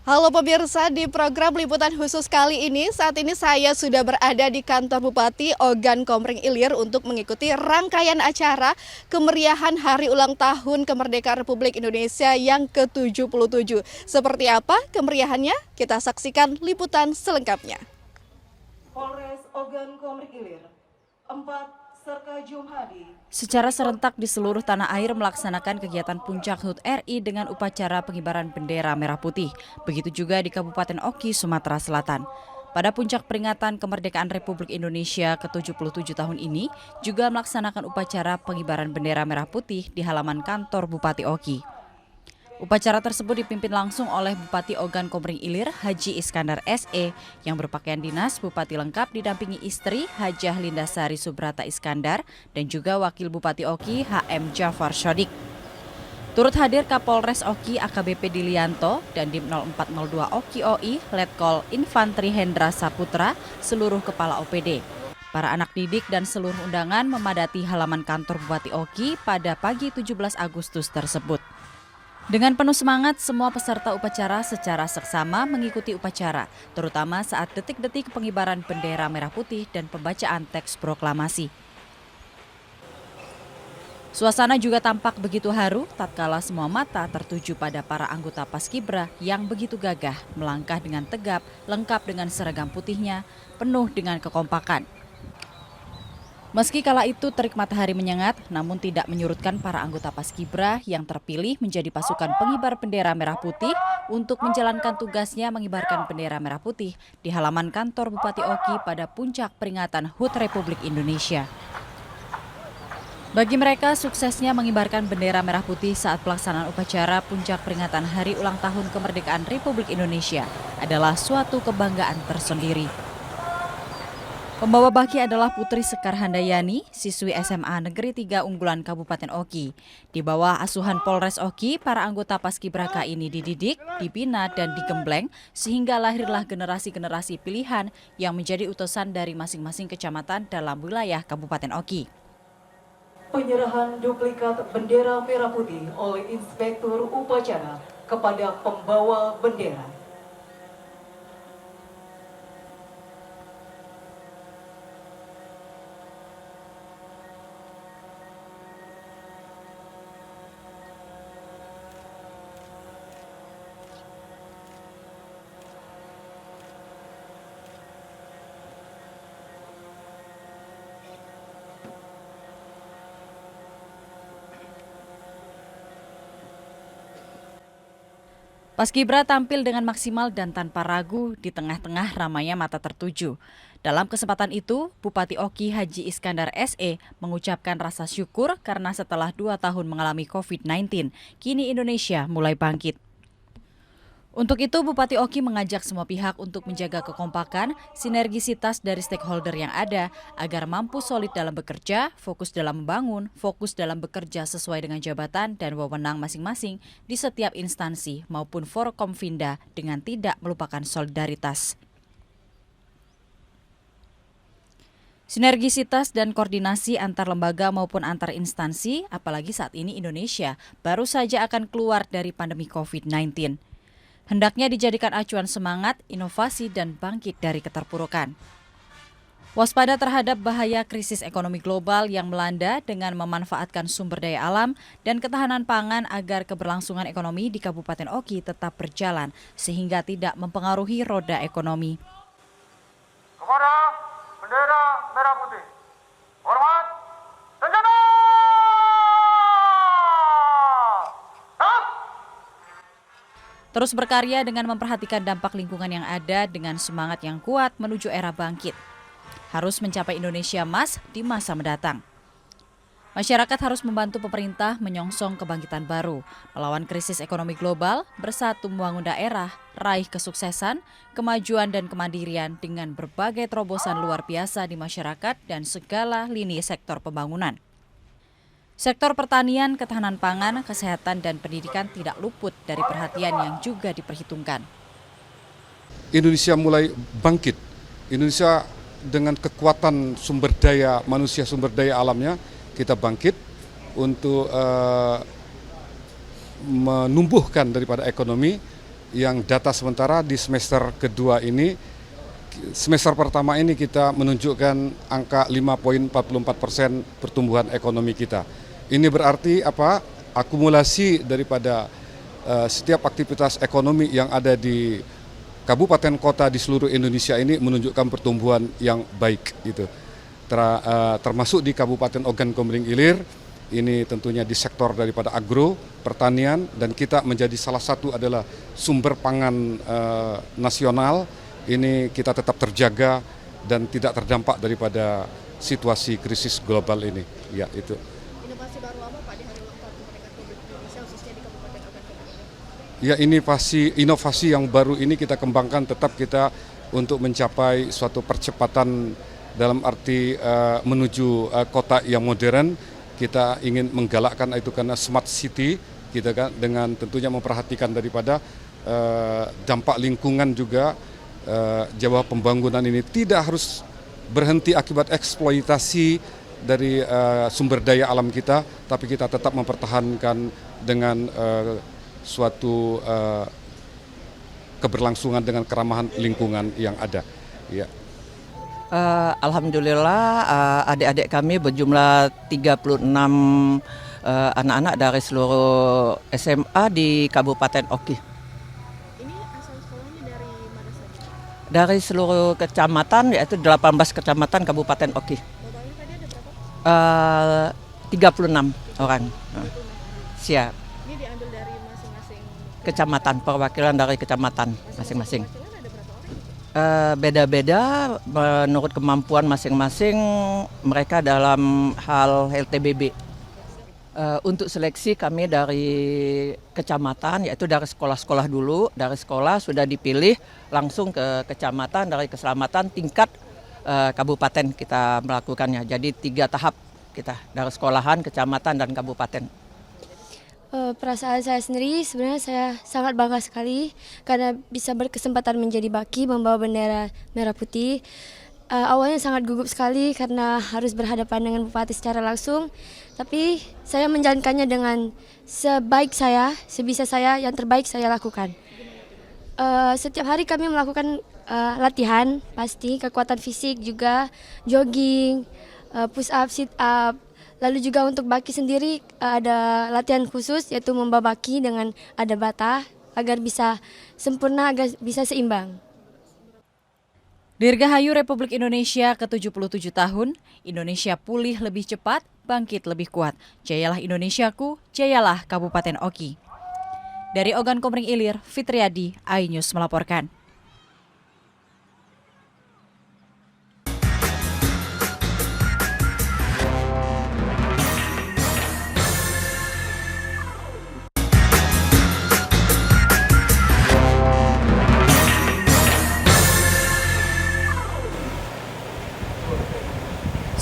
Halo pemirsa, di program liputan khusus kali ini, saat ini saya sudah berada di kantor Bupati Ogan Komering Ilir untuk mengikuti rangkaian acara kemeriahan Hari Ulang Tahun Kemerdekaan Republik Indonesia yang ke-77. Seperti apa kemeriahannya? Kita saksikan liputan selengkapnya. Polres Ogan Komering Ilir, 4 Serka Jumhadi. Secara serentak di seluruh tanah air melaksanakan kegiatan Puncak HUT RI dengan upacara pengibaran bendera merah putih. Begitu juga di Kabupaten Oki, Sumatera Selatan. Pada puncak peringatan kemerdekaan Republik Indonesia ke-77 tahun ini, juga melaksanakan upacara pengibaran bendera merah putih di halaman kantor Bupati Oki. Upacara tersebut dipimpin langsung oleh Bupati Ogan Komering Ilir, Haji Iskandar SE, yang berpakaian dinas Bupati lengkap didampingi istri Hajah Lindasari Subrata Iskandar dan juga Wakil Bupati Oki HM Jafar Shodik. Turut hadir Kapolres Oki AKBP Dilianto dan Dim 0402 Oki OI, Letkol Infantri Hendra Saputra, seluruh kepala OPD. Para anak didik dan seluruh undangan memadati halaman kantor Bupati Oki pada pagi 17 Agustus tersebut. Dengan penuh semangat, semua peserta upacara secara seksama mengikuti upacara, terutama saat detik-detik pengibaran bendera merah putih dan pembacaan teks proklamasi. Suasana juga tampak begitu haru tatkala semua mata tertuju pada para anggota Paskibra yang begitu gagah, melangkah dengan tegap, lengkap dengan seragam putihnya, penuh dengan kekompakan. Meski kala itu terik matahari menyengat, namun tidak menyurutkan para anggota Paskibra yang terpilih menjadi pasukan pengibar bendera merah putih untuk menjalankan tugasnya mengibarkan bendera merah putih di halaman kantor Bupati Oki pada puncak peringatan HUT Republik Indonesia. Bagi mereka, suksesnya mengibarkan bendera merah putih saat pelaksanaan upacara puncak peringatan Hari Ulang Tahun Kemerdekaan Republik Indonesia adalah suatu kebanggaan tersendiri. Pembawa baki adalah Putri Sekar Handayani, siswi SMA Negeri 3 unggulan Kabupaten Oki. Di bawah asuhan Polres Oki, para anggota Paskibraka ini dididik, dibina, dan digembleng sehingga lahirlah generasi-generasi pilihan yang menjadi utusan dari masing-masing kecamatan dalam wilayah Kabupaten Oki. Penyerahan duplikat bendera merah putih oleh Inspektur Upacara kepada pembawa bendera. Paskibra tampil dengan maksimal dan tanpa ragu di tengah-tengah ramainya mata tertuju. Dalam kesempatan itu, Bupati Oki Haji Iskandar SE mengucapkan rasa syukur karena setelah 2 tahun mengalami COVID-19, kini Indonesia mulai bangkit. Untuk itu, Bupati Oki mengajak semua pihak untuk menjaga kekompakan, sinergisitas dari stakeholder yang ada agar mampu solid dalam bekerja, fokus dalam membangun, fokus dalam bekerja sesuai dengan jabatan dan wewenang masing-masing di setiap instansi maupun Forkompinda dengan tidak melupakan solidaritas. Sinergisitas dan koordinasi antar lembaga maupun antar instansi, apalagi saat ini Indonesia baru saja akan keluar dari pandemi COVID-19. Hendaknya dijadikan acuan semangat, inovasi, dan bangkit dari keterpurukan. Waspada terhadap bahaya krisis ekonomi global yang melanda dengan memanfaatkan sumber daya alam dan ketahanan pangan agar keberlangsungan ekonomi di Kabupaten Oki tetap berjalan sehingga tidak mempengaruhi roda ekonomi. Kepada bendera merah putih, hormat, senjata! Terus berkarya dengan memperhatikan dampak lingkungan yang ada dengan semangat yang kuat menuju era bangkit. Harus mencapai Indonesia Emas di masa mendatang. Masyarakat harus membantu pemerintah menyongsong kebangkitan baru, melawan krisis ekonomi global, bersatu membangun daerah, raih kesuksesan, kemajuan dan kemandirian dengan berbagai terobosan luar biasa di masyarakat dan segala lini sektor pembangunan. Sektor pertanian, ketahanan pangan, kesehatan, dan pendidikan tidak luput dari perhatian yang juga diperhitungkan. Indonesia mulai bangkit. Indonesia dengan kekuatan sumber daya manusia, sumber daya alamnya, kita bangkit untuk menumbuhkan daripada ekonomi yang data sementara di semester kedua ini, semester pertama ini kita menunjukkan angka 5,44% pertumbuhan ekonomi kita. Ini berarti apa? Akumulasi daripada setiap aktivitas ekonomi yang ada di kabupaten kota di seluruh Indonesia ini menunjukkan pertumbuhan yang baik gitu. Termasuk di Kabupaten Ogan Komering Ilir, ini tentunya di sektor daripada agro, pertanian, dan kita menjadi salah satu adalah sumber pangan nasional. Ini kita tetap terjaga dan tidak terdampak daripada situasi krisis global ini. Ya, itu. Inovasi baru apa Pak di hari ulang tahun kemerdekaan Republik Indonesia khususnya di Kabupaten Ogan Komering Ilir? Ya, inovasi yang baru ini kita kembangkan, tetap kita untuk mencapai suatu percepatan dalam arti menuju kota yang modern. Kita ingin menggalakkan itu karena smart city, kita kan dengan tentunya memperhatikan daripada dampak lingkungan juga. Bahwa pembangunan ini tidak harus berhenti akibat eksploitasi dari sumber daya alam kita, tapi kita tetap mempertahankan dengan suatu keberlangsungan dengan keramahan lingkungan yang ada. Ya. Alhamdulillah adik-adik kami berjumlah 36 anak-anak dari seluruh SMA di Kabupaten Oki. Ini asal sekolahnya dari mana saja? Dari seluruh kecamatan, yaitu 18 kecamatan Kabupaten Oki. Totalnya tadi ada berapa? 36 orang. Siap. Ini diambil dari masing-masing Kecamatan, perwakilan dari kecamatan masing-masing. penghasilan ada berapa orang? Beda-beda menurut kemampuan masing-masing mereka dalam hal LTBB. Untuk seleksi kami dari kecamatan, yaitu dari sekolah-sekolah dulu. Dari sekolah sudah dipilih langsung ke kecamatan, dari keselamatan tingkat kabupaten kita melakukannya. Jadi 3 tahap kita, dari sekolahan, kecamatan, dan kabupaten. Perasaan saya sendiri sebenarnya saya sangat bangga sekali karena bisa berkesempatan menjadi baki membawa bendera merah putih. Awalnya sangat gugup sekali karena harus berhadapan dengan bupati secara langsung, tapi saya menjalankannya dengan sebaik saya, sebisa saya, yang terbaik saya lakukan. Setiap hari kami melakukan latihan, pasti kekuatan fisik juga, jogging, push up, sit up. Lalu juga untuk baki sendiri ada latihan khusus yaitu membawa baki dengan ada bata agar bisa sempurna, agar bisa seimbang. Dirgahayu Republik Indonesia ke-77 tahun, Indonesia pulih lebih cepat, bangkit lebih kuat. Jayalah Indonesiaku, jayalah Kabupaten Oki. Dari Ogan Komering Ilir, Fitriadi, iNews melaporkan.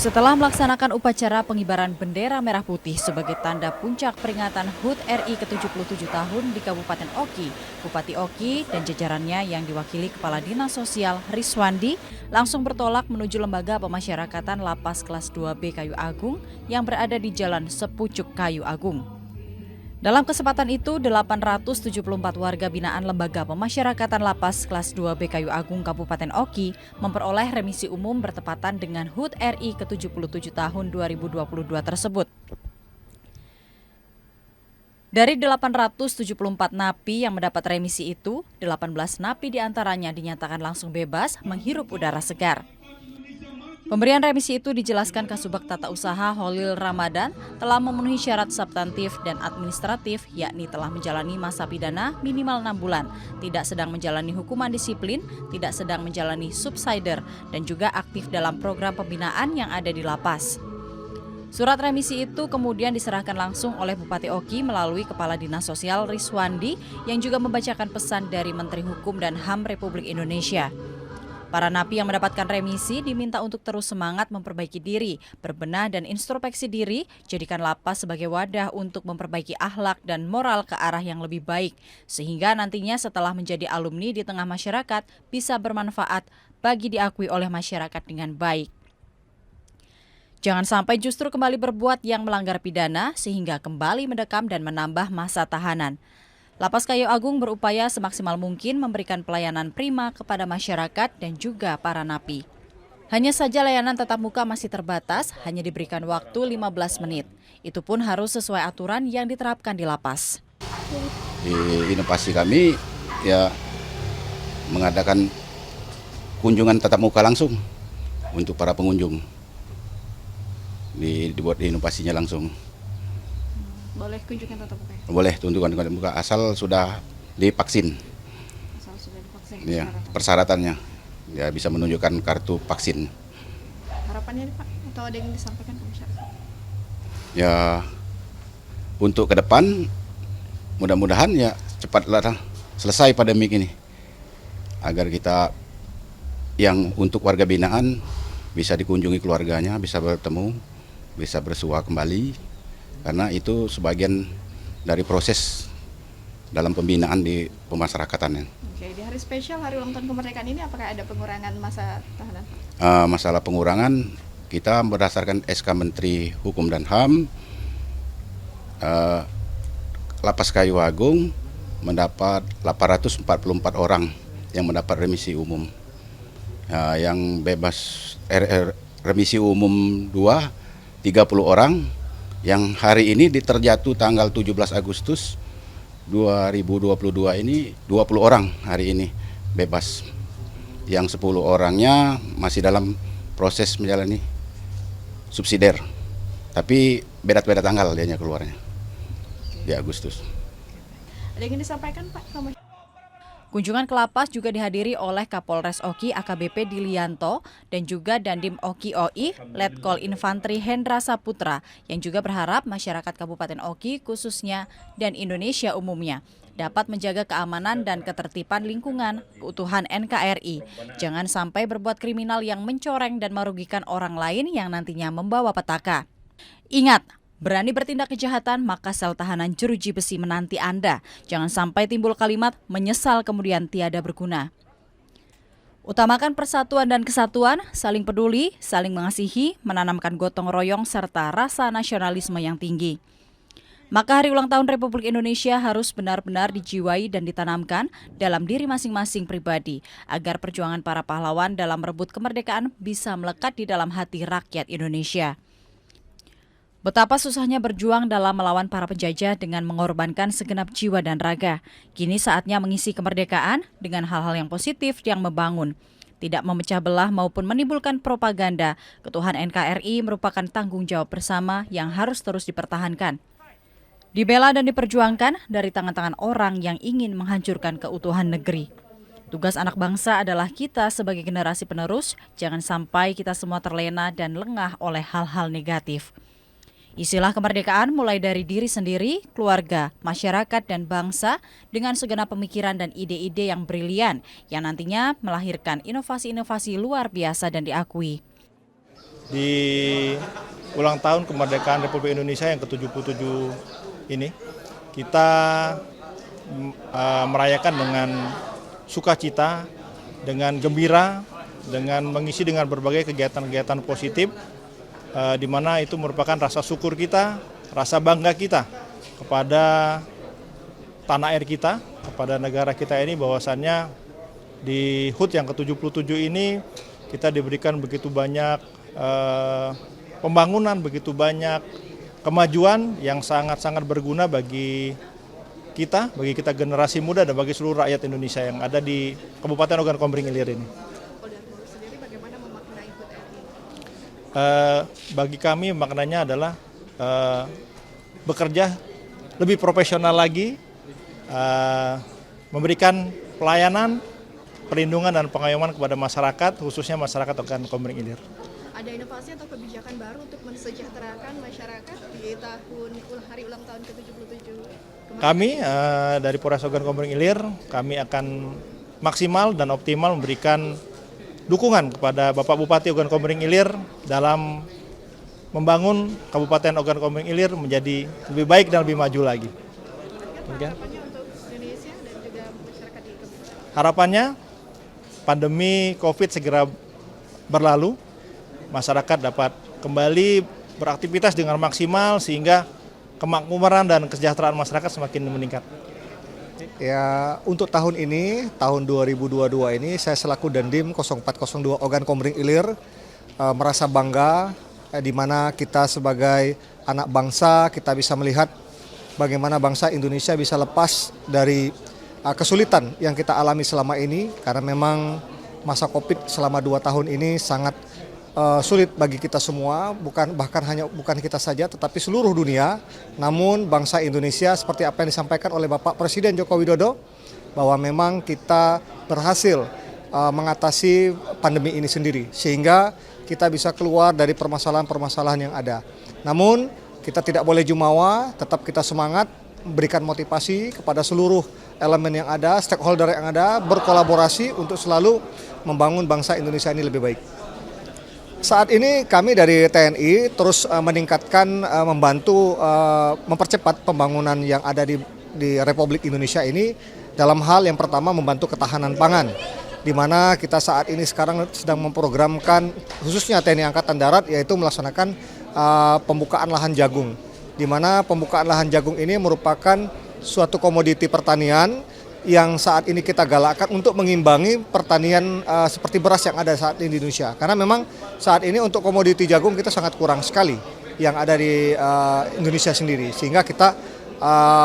Setelah melaksanakan upacara pengibaran bendera merah putih sebagai tanda puncak peringatan HUT RI ke-77 tahun di Kabupaten Oki, Bupati Oki dan jajarannya yang diwakili Kepala Dinas Sosial Riswandi langsung bertolak menuju Lembaga Pemasyarakatan Lapas Kelas 2B Kayu Agung yang berada di Jalan Sepucuk Kayu Agung. Dalam kesempatan itu, 874 warga binaan Lembaga Pemasyarakatan Lapas Kelas 2B Kayu Agung Kabupaten Oki memperoleh remisi umum bertepatan dengan HUT RI ke-77 tahun 2022 tersebut. Dari 874 napi yang mendapat remisi itu, 18 napi diantaranya dinyatakan langsung bebas menghirup udara segar. Pemberian remisi itu dijelaskan Kasubag Tata Usaha Holil Ramadan telah memenuhi syarat substantif dan administratif, yakni telah menjalani masa pidana minimal 6 bulan, tidak sedang menjalani hukuman disiplin, tidak sedang menjalani subsider, dan juga aktif dalam program pembinaan yang ada di lapas. Surat remisi itu kemudian diserahkan langsung oleh Bupati Oki melalui Kepala Dinas Sosial Riswandi yang juga membacakan pesan dari Menteri Hukum dan HAM Republik Indonesia. Para napi yang mendapatkan remisi diminta untuk terus semangat memperbaiki diri, berbenah dan introspeksi diri, jadikan lapas sebagai wadah untuk memperbaiki akhlak dan moral ke arah yang lebih baik, sehingga nantinya setelah menjadi alumni di tengah masyarakat bisa bermanfaat bagi diakui oleh masyarakat dengan baik. Jangan sampai justru kembali berbuat yang melanggar pidana sehingga kembali mendekam dan menambah masa tahanan. Lapas Kayu Agung berupaya semaksimal mungkin memberikan pelayanan prima kepada masyarakat dan juga para napi. Hanya saja layanan tatap muka masih terbatas, hanya diberikan waktu 15 menit. Itu pun harus sesuai aturan yang diterapkan di lapas. Inovasi kami ya mengadakan kunjungan tatap muka langsung untuk para pengunjung. Dibuat inovasinya langsung. Boleh kunjungan tatap muka? Boleh kunjungan tatap muka asal sudah divaksin. Asal sudah divaksin. Ya, persyaratannya ya bisa menunjukkan kartu vaksin. Harapannya nih Pak, atau ada yang disampaikan ke masyarakat? Ya, untuk ke depan mudah-mudahan ya cepatlah selesai pandemi ini. Agar kita yang untuk warga binaan bisa dikunjungi keluarganya, bisa bertemu, bisa bersua kembali. Karena itu sebagian dari proses dalam pembinaan di pemasyarakatan. Oke, di hari spesial hari ulang tahun kemerdekaan ini apakah ada pengurangan masa tahanan? Masalah pengurangan kita berdasarkan SK Menteri Hukum dan HAM, Lapas Kayu Agung mendapat 844 orang yang mendapat remisi umum. Yang bebas remisi umum 30 orang, yang hari ini terjatuh tanggal 17 Agustus 2022 ini 20 orang hari ini bebas. Yang 10 orangnya masih dalam proses menjalani subsidiar. Tapi beda-beda tanggal dianya keluarnya. Di Agustus. Ada yang disampaikan Pak ke masyarakat? Kunjungan ke lapas juga dihadiri oleh Kapolres Oki AKBP Dilianto dan juga Dandim Oki OI Letkol Infantri Hendra Saputra yang juga berharap masyarakat Kabupaten Oki khususnya dan Indonesia umumnya dapat menjaga keamanan dan ketertiban lingkungan keutuhan NKRI. Jangan sampai berbuat kriminal yang mencoreng dan merugikan orang lain yang nantinya membawa petaka. Ingat, berani bertindak kejahatan, maka sel tahanan jeruji besi menanti Anda. Jangan sampai timbul kalimat menyesal kemudian tiada berguna. Utamakan persatuan dan kesatuan, saling peduli, saling mengasihi, menanamkan gotong royong, serta rasa nasionalisme yang tinggi. Maka hari ulang tahun Republik Indonesia harus benar-benar dijiwai dan ditanamkan dalam diri masing-masing pribadi, agar perjuangan para pahlawan dalam merebut kemerdekaan bisa melekat di dalam hati rakyat Indonesia. Betapa susahnya berjuang dalam melawan para penjajah dengan mengorbankan segenap jiwa dan raga. Kini saatnya mengisi kemerdekaan dengan hal-hal yang positif yang membangun. Tidak memecah belah maupun menimbulkan propaganda. Keutuhan NKRI merupakan tanggung jawab bersama yang harus terus dipertahankan. Dibela dan diperjuangkan dari tangan-tangan orang yang ingin menghancurkan keutuhan negeri. Tugas anak bangsa adalah kita sebagai generasi penerus, jangan sampai kita semua terlena dan lengah oleh hal-hal negatif. Isilah kemerdekaan mulai dari diri sendiri, keluarga, masyarakat, dan bangsa dengan segenap pemikiran dan ide-ide yang brilian yang nantinya melahirkan inovasi-inovasi luar biasa dan diakui. Di ulang tahun kemerdekaan Republik Indonesia yang ke-77 ini, kita merayakan dengan sukacita, dengan gembira, dengan mengisi dengan berbagai kegiatan-kegiatan positif, di mana itu merupakan rasa syukur kita, rasa bangga kita kepada tanah air kita, kepada negara kita ini, bahwasannya di HUT yang ke-77 ini kita diberikan begitu banyak pembangunan, begitu banyak kemajuan yang sangat-sangat berguna bagi kita generasi muda dan bagi seluruh rakyat Indonesia yang ada di Kabupaten Ogan Komering Ilir ini. Bagi kami maknanya adalah bekerja lebih profesional lagi, memberikan pelayanan, perlindungan dan pengayoman kepada masyarakat, khususnya masyarakat Ogan Komering Ilir. Ada inovasi atau kebijakan baru untuk mensejahterakan masyarakat di tahun hari ulang tahun ke-77? Kami dari Polres Ogan Komering Ilir, kami akan maksimal dan optimal memberikan dukungan kepada Bapak Bupati Ogan Komering Ilir dalam membangun Kabupaten Ogan Komering Ilir menjadi lebih baik dan lebih maju lagi. Harapannya untuk Indonesia dan juga masyarakat di Kabupaten? Harapannya pandemi COVID segera berlalu, masyarakat dapat kembali beraktivitas dengan maksimal sehingga kemakmuran dan kesejahteraan masyarakat semakin meningkat. Ya, untuk tahun ini, tahun 2022 ini, saya selaku Dandim 0402 Ogan Komering Ilir merasa bangga di mana kita sebagai anak bangsa kita bisa melihat bagaimana bangsa Indonesia bisa lepas dari kesulitan yang kita alami selama ini, karena memang masa Covid selama 2 tahun ini sangat sulit bagi kita semua, bukan kita saja tetapi seluruh dunia. Namun bangsa Indonesia seperti apa yang disampaikan oleh Bapak Presiden Joko Widodo bahwa memang kita berhasil mengatasi pandemi ini sendiri sehingga kita bisa keluar dari permasalahan-permasalahan yang ada. Namun kita tidak boleh jumawa, tetap kita semangat, berikan motivasi kepada seluruh elemen yang ada, stakeholder yang ada, berkolaborasi untuk selalu membangun bangsa Indonesia ini lebih baik. Saat ini kami dari TNI terus meningkatkan, membantu mempercepat pembangunan yang ada di Republik Indonesia ini dalam hal yang pertama membantu ketahanan pangan, di mana kita saat ini sekarang sedang memprogramkan khususnya TNI Angkatan Darat yaitu melaksanakan pembukaan lahan jagung, di mana pembukaan lahan jagung ini merupakan suatu komoditi pertanian yang saat ini kita galakkan untuk mengimbangi pertanian seperti beras yang ada saat ini di Indonesia. Karena memang saat ini untuk komoditi jagung kita sangat kurang sekali yang ada di Indonesia sendiri. Sehingga kita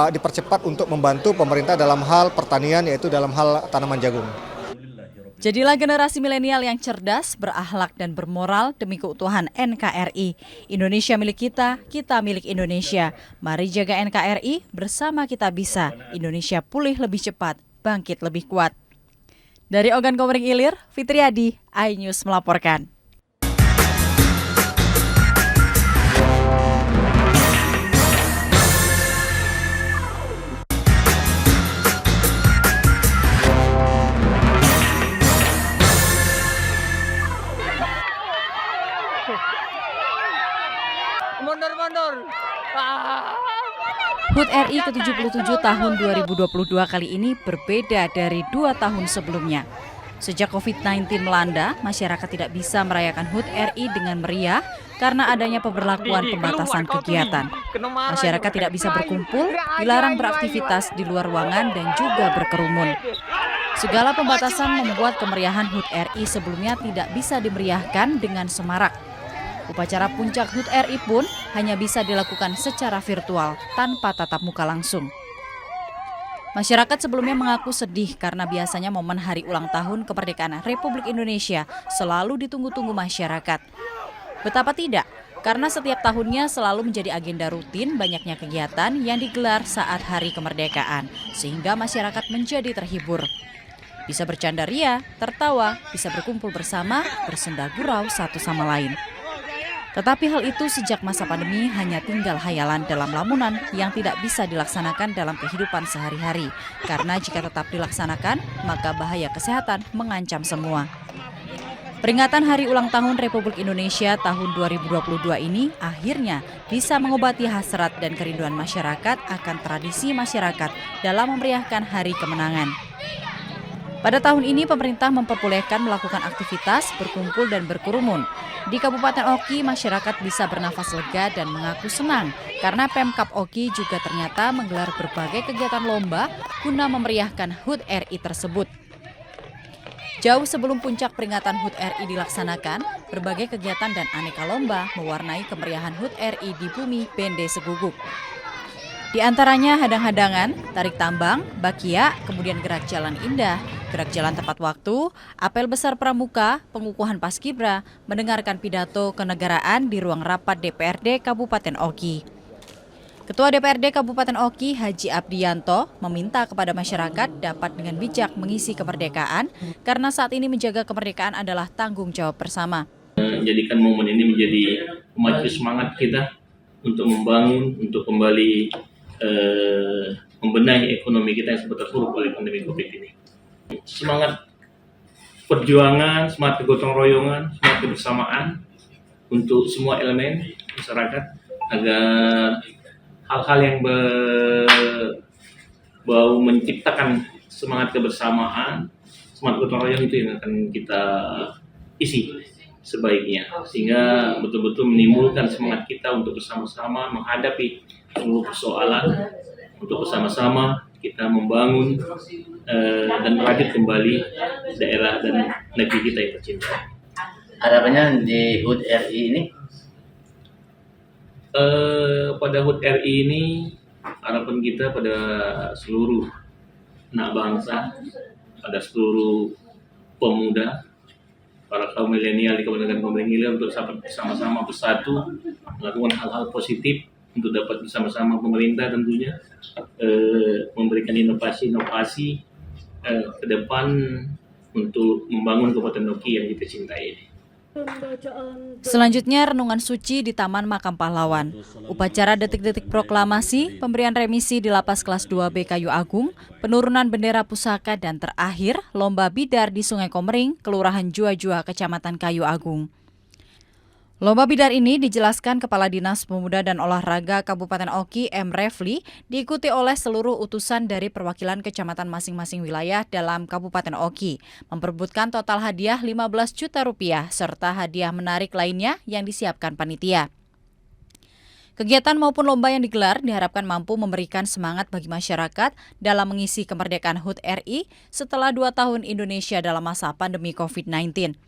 dipercepat untuk membantu pemerintah dalam hal pertanian, yaitu dalam hal tanaman jagung. Jadilah generasi milenial yang cerdas, berakhlak dan bermoral demi keutuhan NKRI. Indonesia milik kita, kita milik Indonesia. Mari jaga NKRI, bersama kita bisa. Indonesia pulih lebih cepat, bangkit lebih kuat. Dari Ogan Komering Ilir, Fitriadi, iNews melaporkan. HUT RI ke-77 tahun 2022 kali ini berbeda dari 2 tahun sebelumnya. Sejak COVID-19 melanda, masyarakat tidak bisa merayakan HUT RI dengan meriah karena adanya pemberlakuan pembatasan kegiatan. Masyarakat tidak bisa berkumpul, dilarang beraktivitas di luar ruangan dan juga berkerumun. Segala pembatasan membuat kemeriahan HUT RI sebelumnya tidak bisa dimeriahkan dengan semarak. Upacara puncak HUT RI pun hanya bisa dilakukan secara virtual tanpa tatap muka langsung. Masyarakat sebelumnya mengaku sedih karena biasanya momen hari ulang tahun kemerdekaan Republik Indonesia selalu ditunggu-tunggu masyarakat. Betapa tidak, karena setiap tahunnya selalu menjadi agenda rutin banyaknya kegiatan yang digelar saat hari kemerdekaan, sehingga masyarakat menjadi terhibur. Bisa bercanda ria, tertawa, bisa berkumpul bersama, bersenda gurau satu sama lain. Tetapi hal itu sejak masa pandemi hanya tinggal hayalan dalam lamunan yang tidak bisa dilaksanakan dalam kehidupan sehari-hari. Karena jika tetap dilaksanakan, maka bahaya kesehatan mengancam semua. Peringatan Hari Ulang Tahun Republik Indonesia tahun 2022 ini akhirnya bisa mengobati hasrat dan kerinduan masyarakat akan tradisi masyarakat dalam memeriahkan Hari Kemenangan. Pada tahun ini, pemerintah memperbolehkan melakukan aktivitas, berkumpul dan berkerumun. Di Kabupaten Oki, masyarakat bisa bernafas lega dan mengaku senang karena Pemkab Oki juga ternyata menggelar berbagai kegiatan lomba guna memeriahkan HUT RI tersebut. Jauh sebelum puncak peringatan HUT RI dilaksanakan, berbagai kegiatan dan aneka lomba mewarnai kemeriahan HUT RI di bumi Bende Seguguk. Di antaranya hadang-hadangan, tarik tambang, bakia, kemudian gerak jalan indah, gerak jalan tepat waktu, apel besar pramuka, pengukuhan paskibra, mendengarkan pidato kenegaraan di ruang rapat DPRD Kabupaten Oki. Ketua DPRD Kabupaten Oki, Haji Abdianto, meminta kepada masyarakat dapat dengan bijak mengisi kemerdekaan karena saat ini menjaga kemerdekaan adalah tanggung jawab bersama. Menjadikan momen ini menjadi pemacu semangat kita untuk membangun, untuk kembali membenahi ekonomi kita yang sempat terpuruk oleh pandemi COVID ini. Semangat perjuangan, semangat kegotong royongan, semangat kebersamaan untuk semua elemen masyarakat agar hal-hal yang berbau menciptakan semangat kebersamaan, semangat gotong royong itu yang akan kita isi sebaiknya, sehingga betul-betul menimbulkan semangat kita untuk bersama-sama menghadapi seluruh persoalan, untuk bersama-sama kita membangun dan merajut kembali daerah dan negeri kita yang tercinta. Harapannya di HUT RI ini? Pada HUT RI ini harapan kita pada seluruh anak bangsa, pada seluruh pemuda, para kaum milenial di Kabupaten Komering Ilir untuk bersama-sama bersatu melakukan hal-hal positif untuk dapat bersama-sama pemerintah tentunya memberikan inovasi-inovasi ke depan untuk membangun Kabupaten Oki yang kita cintai ini. Selanjutnya renungan suci di Taman Makam Pahlawan. Upacara detik-detik proklamasi, pemberian remisi di Lapas Kelas 2B Kayu Agung, penurunan bendera pusaka dan terakhir lomba bidar di Sungai Komering, Kelurahan Jua-Jua, Kecamatan Kayu Agung. Lomba bidar ini dijelaskan Kepala Dinas Pemuda dan Olahraga Kabupaten Oki M. Refli diikuti oleh seluruh utusan dari perwakilan kecamatan masing-masing wilayah dalam Kabupaten Oki, memperebutkan total hadiah 15 juta rupiah serta hadiah menarik lainnya yang disiapkan panitia. Kegiatan maupun lomba yang digelar diharapkan mampu memberikan semangat bagi masyarakat dalam mengisi kemerdekaan HUT RI setelah 2 tahun Indonesia dalam masa pandemi COVID-19.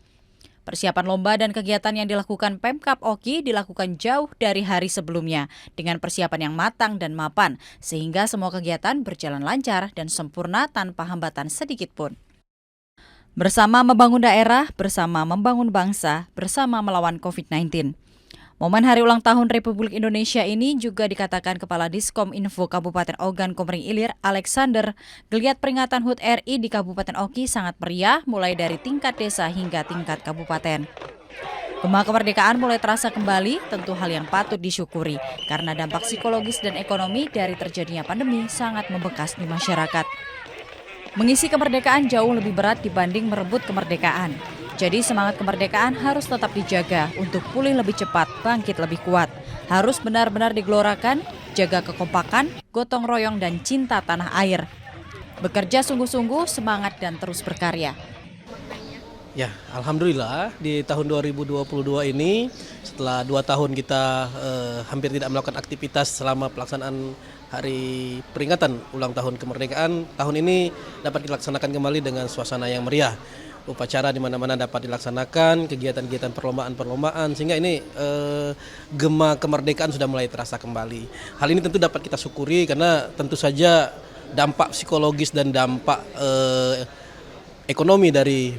Persiapan lomba dan kegiatan yang dilakukan Pemkab Oki dilakukan jauh dari hari sebelumnya dengan persiapan yang matang dan mapan sehingga semua kegiatan berjalan lancar dan sempurna tanpa hambatan sedikit pun. Bersama membangun daerah, bersama membangun bangsa, bersama melawan COVID-19. Momen Hari Ulang Tahun Republik Indonesia ini juga dikatakan Kepala Diskom Info Kabupaten Ogan Komering Ilir, Alexander, geliat peringatan HUT RI di Kabupaten Oki sangat meriah mulai dari tingkat desa hingga tingkat kabupaten. Gema kemerdekaan mulai terasa kembali, tentu hal yang patut disyukuri karena dampak psikologis dan ekonomi dari terjadinya pandemi sangat membekas di masyarakat. Mengisi kemerdekaan jauh lebih berat dibanding merebut kemerdekaan. Jadi semangat kemerdekaan harus tetap dijaga untuk pulih lebih cepat, bangkit lebih kuat. Harus benar-benar digelorakan, jaga kekompakan, gotong royong dan cinta tanah air. Bekerja sungguh-sungguh, semangat dan terus berkarya. Ya, alhamdulillah di tahun 2022 ini setelah 2 tahun kita hampir tidak melakukan aktivitas selama pelaksanaan hari peringatan ulang tahun kemerdekaan, tahun ini dapat dilaksanakan kembali dengan suasana yang meriah. Upacara di mana-mana dapat dilaksanakan, kegiatan-kegiatan perlombaan-perlombaan, sehingga ini gema kemerdekaan sudah mulai terasa kembali. Hal ini tentu dapat kita syukuri karena tentu saja dampak psikologis dan dampak ekonomi dari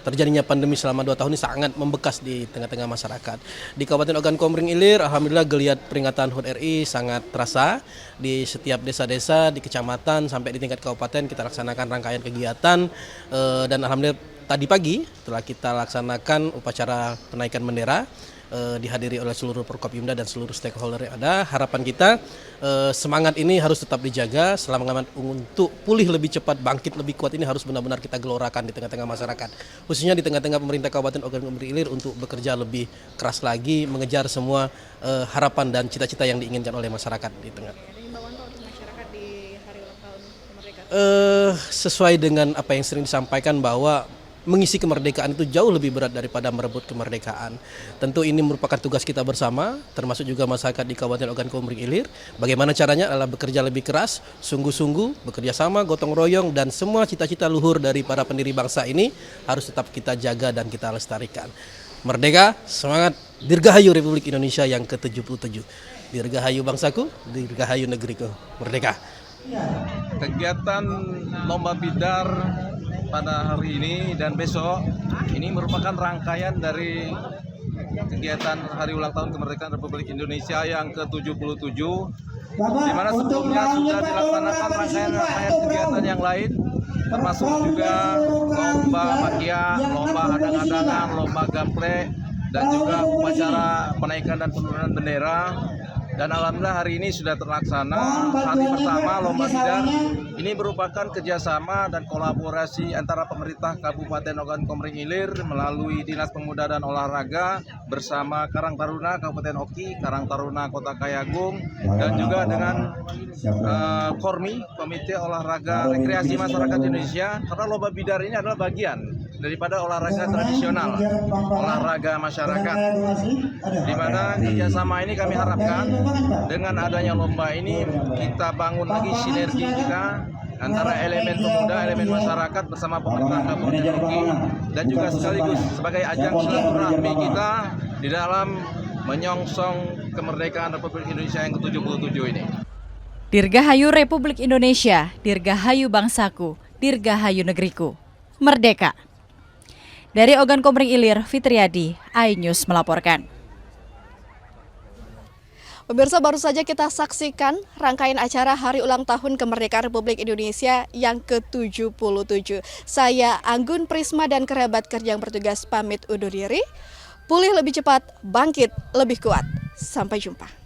terjadinya pandemi selama 2 tahun ini sangat membekas di tengah-tengah masyarakat. Di Kabupaten Ogan Komering Ilir, alhamdulillah geliat peringatan HUT RI sangat terasa di setiap desa-desa, di kecamatan sampai di tingkat kabupaten kita laksanakan rangkaian kegiatan dan alhamdulillah tadi pagi telah kita laksanakan upacara penaikan bendera dihadiri oleh seluruh Forkopimda dan seluruh stakeholder yang ada. Harapan kita semangat ini harus tetap dijaga selama untuk pulih lebih cepat, bangkit lebih kuat ini harus benar-benar kita gelorakan di tengah-tengah masyarakat. Khususnya di tengah-tengah pemerintah Kabupaten Ogan Komering Ilir untuk bekerja lebih keras lagi, mengejar semua harapan dan cita-cita yang diinginkan oleh masyarakat di tengah. Sesuai dengan apa yang sering disampaikan bahwa mengisi kemerdekaan itu jauh lebih berat daripada merebut kemerdekaan. Tentu ini merupakan tugas kita bersama, termasuk juga masyarakat di Kabupaten Ogan Komering Ilir. Bagaimana caranya adalah bekerja lebih keras, sungguh-sungguh, bekerja sama, gotong royong, dan semua cita-cita luhur dari para pendiri bangsa ini harus tetap kita jaga dan kita lestarikan. Merdeka, semangat, Dirgahayu Republik Indonesia yang ke-77. Dirgahayu bangsaku, Dirgahayu negeriku, merdeka. Kegiatan lomba bidar pada hari ini dan besok ini merupakan rangkaian dari kegiatan Hari Ulang Tahun Kemerdekaan Republik Indonesia yang ke-77, di mana sebelumnya sudah dilaksanakan rangkaian kegiatan yang lain, termasuk juga lomba makia, lomba adang-adangan, lomba gaple, dan juga upacara penaikan dan penurunan bendera. Dan alhamdulillah hari ini sudah terlaksana hari pertama lomba bidar. Ini merupakan kerjasama dan kolaborasi antara pemerintah Kabupaten Ogan Komering Ilir melalui Dinas Pemuda dan Olahraga bersama Karang Taruna Kabupaten Oki, Karang Taruna Kota Kayagung, dan juga dengan KORMI, Komite Olahraga Rekreasi Masyarakat Indonesia. Karena lomba bidar ini adalah bagian daripada olahraga tradisional, olahraga masyarakat, di mana kerjasama ini kami harapkan dengan adanya lomba ini kita bangun lagi sinergi kita antara elemen pemuda, elemen masyarakat bersama pemerintah Kabupaten Oki, dan juga sekaligus sebagai ajang silaturahmi kita di dalam menyongsong kemerdekaan Republik Indonesia yang ke-77 ini. Dirgahayu Republik Indonesia, Dirgahayu bangsaku, Dirgahayu negeriku. Merdeka. Dari Ogan Komering Ilir, Fitriadi, iNews melaporkan. Pemirsa, baru saja kita saksikan rangkaian acara Hari Ulang Tahun Kemerdekaan Republik Indonesia yang ke-77. Saya Anggun Prisma dan kerabat kerja yang bertugas pamit undur diri. Pulih lebih cepat, bangkit lebih kuat. Sampai jumpa.